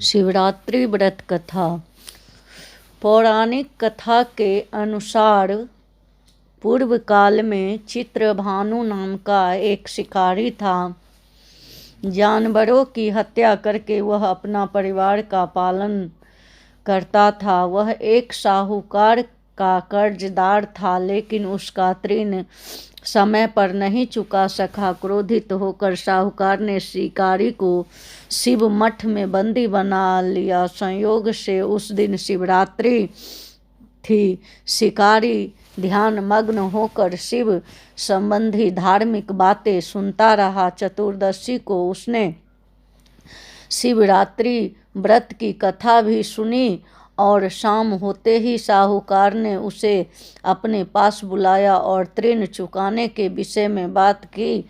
शिवरात्रि व्रत कथा। पौराणिक कथा के अनुसार पूर्व काल में चित्रभानु नाम का एक शिकारी था। जानवरों की हत्या करके वह अपना परिवार का पालन करता था। वह एक साहूकार का कर्जदार था, लेकिन उसका ऋण समय पर नहीं चुका सका। क्रोधित होकर साहूकार ने शिकारी को शिव मठ में बंदी बना लिया। संयोग से उस दिन शिवरात्रि थी। शिकारी ध्यान मग्न होकर शिव संबंधी धार्मिक बातें सुनता रहा। चतुर्दशी को उसने शिवरात्रि व्रत की कथा भी सुनी और शाम होते ही साहूकार ने उसे अपने पास बुलाया और ऋण चुकाने के विषय में बात की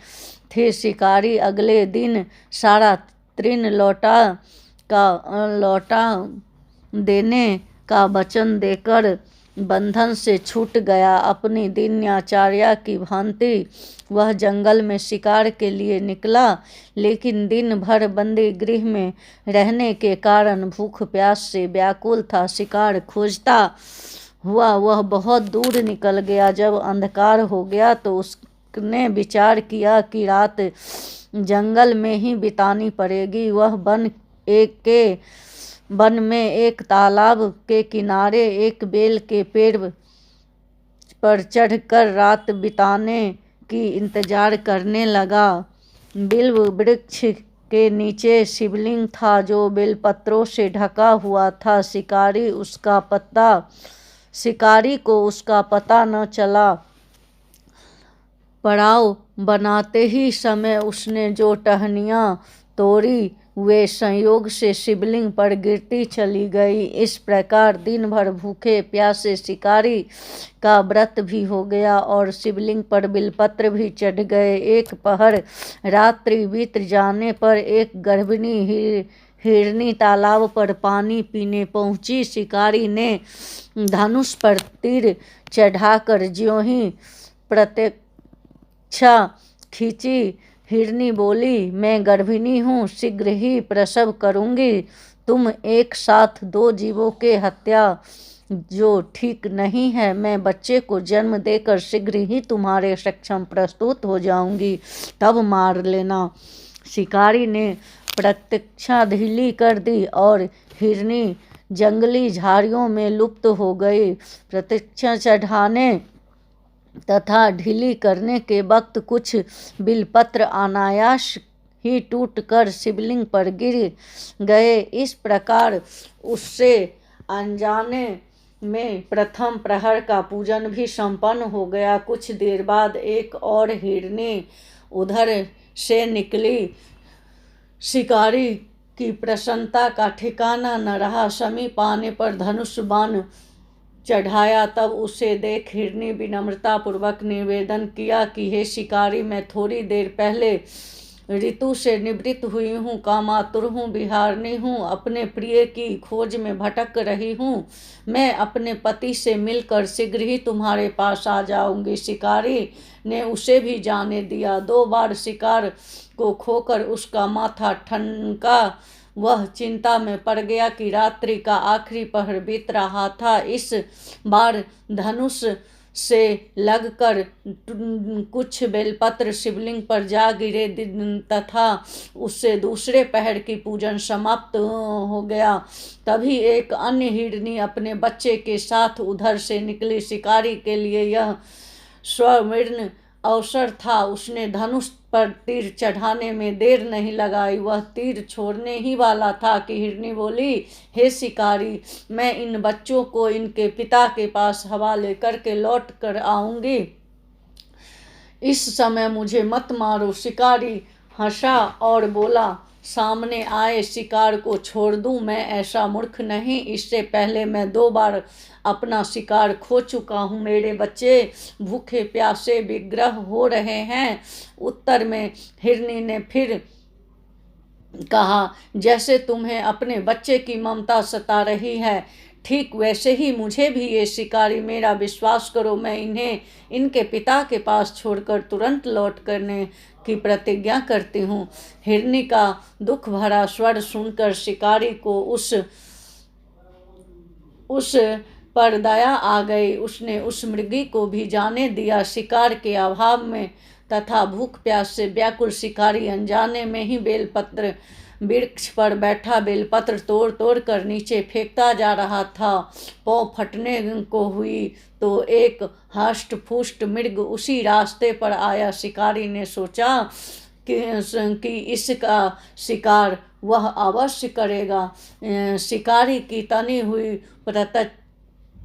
थी। शिकारी अगले दिन सारा ऋण लौटा देने का वचन देकर बंधन से छूट गया। अपनी दिनचर्या की भांति वह जंगल में शिकार के लिए निकला, लेकिन दिन भर बंदी गृह में रहने के कारण भूख प्यास से व्याकुल था। शिकार खोजता हुआ वह बहुत दूर निकल गया। जब अंधकार हो गया तो उसने विचार किया कि रात जंगल में ही बितानी पड़ेगी। वह वन में एक तालाब के किनारे एक बेल के पेड़ पर चढ़कर रात बिताने की इंतजार करने लगा। बिल्व वृक्ष के नीचे शिवलिंग था जो बेलपत्रों से ढका हुआ था। शिकारी को उसका पता न चला। पड़ाव बनाते ही समय उसने जो टहनियाँ तोड़ी वे संयोग से शिवलिंग पर गिरती चली गई। इस प्रकार दिन भर भूखे प्यासे शिकारी का व्रत भी हो गया और शिवलिंग पर बिलपत्र भी चढ़ गए। एक पहर रात्रि बीत जाने पर एक गर्भिणी हिरनी तालाब पर पानी पीने पहुंची। शिकारी ने धनुष पर तीर चढ़ाकर ज्यों ही प्रतीक्षा खींची, हिरनी बोली, मैं गर्भिणी हूँ, शीघ्र ही प्रसव करूँगी। तुम एक साथ दो जीवों के हत्या जो ठीक नहीं है। मैं बच्चे को जन्म देकर शीघ्र ही तुम्हारे सक्षम प्रस्तुत हो जाऊंगी, तब मार लेना। शिकारी ने प्रतीक्षा ढीली कर दी और हिरनी जंगली झाड़ियों में लुप्त हो गई। प्रतीक्षा चढ़ाने तथा ढीली करने के वक्त कुछ बिलपत्र अनायास ही टूटकर शिवलिंग पर गिर गए। इस प्रकार उससे अनजाने में प्रथम प्रहर का पूजन भी संपन्न हो गया। कुछ देर बाद एक और हिरनी उधर से निकली। शिकारी की प्रसन्नता का ठिकाना न रहा। समीप आने पर धनुष बाण चढ़ाया। तब उसे देख हिरनी विनम्रता पूर्वक निवेदन किया कि हे शिकारी, मैं थोड़ी देर पहले ऋतु से निवृत्त हुई हूँ, कामातुर हूँ, विहारिणी हूँ, अपने प्रिय की खोज में भटक रही हूँ। मैं अपने पति से मिलकर शीघ्र ही तुम्हारे पास आ जाऊंगी। शिकारी ने उसे भी जाने दिया। 2 बार शिकार को खोकर उसका माथा ठनका। वह चिंता में पड़ गया कि रात्रि का आखिरी पहर बीत रहा था। इस बार धनुष से लगकर कुछ बेलपत्र शिवलिंग पर जा गिरे तथा उससे दूसरे पहर की पूजन समाप्त हो गया। तभी एक अन्य हिरनी अपने बच्चे के साथ उधर से निकली। शिकारी के लिए यह स्वर्ण अवसर था। उसने धनुष पर तीर चढ़ाने में देर नहीं लगाई। वह तीर छोड़ने ही वाला था कि हिरनी बोली, हे शिकारी, मैं इन बच्चों को इनके पिता के पास हवाले करके लौट कर आऊंगी। इस समय मुझे मत मारो। शिकारी हंसा और बोला, सामने आए शिकार को छोड़ दूं? मैं ऐसा मूर्ख नहीं। इससे पहले मैं 2 बार अपना शिकार खो चुका हूँ। मेरे बच्चे भूखे प्यासे विग्रह हो रहे हैं। उत्तर में हिरनी ने फिर कहा, जैसे तुम्हें अपने बच्चे की ममता सता रही है, ठीक वैसे ही मुझे भी ये शिकारी। मेरा विश्वास करो, मैं इन्हें इनके पिता के पास छोड़कर तुरंत लौट करने की प्रतिज्ञा करती हूँ। हिरनी का दुख भरा स्वर सुनकर शिकारी को उस पर दया आ गई। उसने उस मृगी को भी जाने दिया। शिकार के अभाव में तथा भूख प्यास से व्याकुल शिकारी अनजाने में ही बेलपत्र वृक्ष पर बैठा बेलपत्र तोड़ तोड़ कर नीचे फेंकता जा रहा था। पाँव फटने को हुई तो एक हष्ट पुष्ट मृग उसी रास्ते पर आया। शिकारी ने सोचा कि इसका शिकार वह अवश्य करेगा। शिकारी की तनी हुई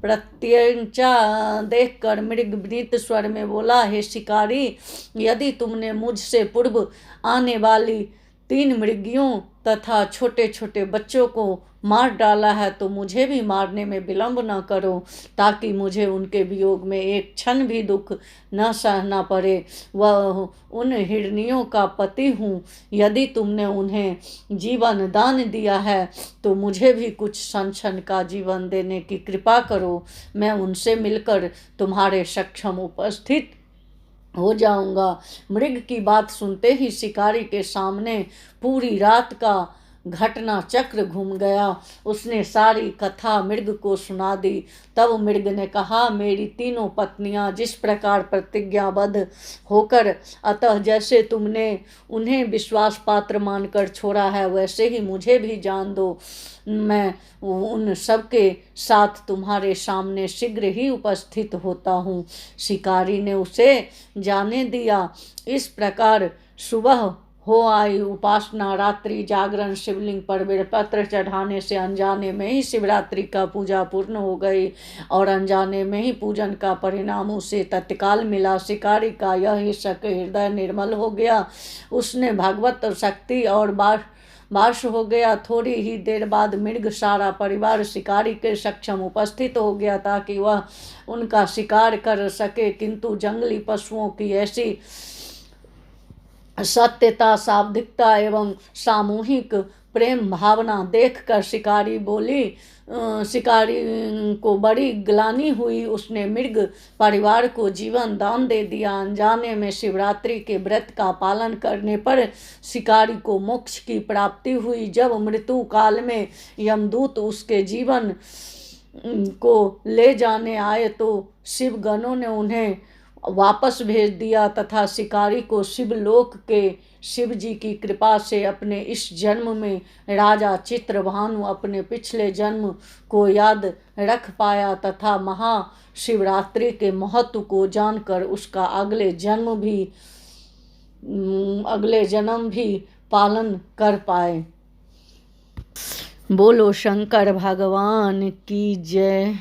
प्रत्यंचा देखकर मृग विनीत स्वर में बोला, हे शिकारी, यदि तुमने मुझसे पूर्व आने वाली 3 मृगियों तथा छोटे छोटे बच्चों को मार डाला है तो मुझे भी मारने में विलंब न करो, ताकि मुझे उनके वियोग में एक क्षण भी दुख न सहना पड़े। वह उन हिरनियों का पति हूँ। यदि तुमने उन्हें जीवन दान दिया है तो मुझे भी कुछ क्षण का जीवन देने की कृपा करो। मैं उनसे मिलकर तुम्हारे सक्षम उपस्थित हो जाऊंगा। मृग की बात सुनते ही शिकारी के सामने पूरी रात का घटना चक्र घूम गया। उसने सारी कथा मृग को सुना दी। तब मृग ने कहा, मेरी 3 पत्नियां जिस प्रकार प्रतिज्ञाबद्ध होकर अतः जैसे तुमने उन्हें विश्वास पात्र मानकर छोड़ा है वैसे ही मुझे भी जान दो। मैं उन सबके साथ तुम्हारे सामने शीघ्र ही उपस्थित होता हूँ। शिकारी ने उसे जाने दिया। इस प्रकार सुबह हो आई। उपासना, रात्रि जागरण, शिवलिंग पर बेलपत्र चढ़ाने से अनजाने में ही शिवरात्रि का पूजा पूर्ण हो गई और अनजाने में ही पूजन का परिणाम उसे तत्काल मिला। शिकारी का यह शक हृदय निर्मल हो गया। उसने भगवत शक्ति और वास हो गया। थोड़ी ही देर बाद मृग सारा परिवार शिकारी के सक्षम उपस्थित हो गया ताकि वह उनका शिकार कर सके, किंतु जंगली पशुओं की ऐसी सत्यता, शाब्दिकता एवं सामूहिक प्रेम भावना देखकर शिकारी को बड़ी ग्लानि हुई। उसने मृग परिवार को जीवन दान दे दिया। अनजाने में शिवरात्रि के व्रत का पालन करने पर शिकारी को मोक्ष की प्राप्ति हुई। जब मृत्यु काल में यमदूत उसके जीवन को ले जाने आए तो शिवगणों ने उन्हें वापस भेज दिया तथा शिकारी को शिवलोक के शिव जी की कृपा से अपने इस जन्म में राजा चित्रभानु अपने पिछले जन्म को याद रख पाया तथा महाशिवरात्रि के महत्व को जानकर उसका अगले जन्म भी पालन कर पाए। बोलो शंकर भगवान की जय।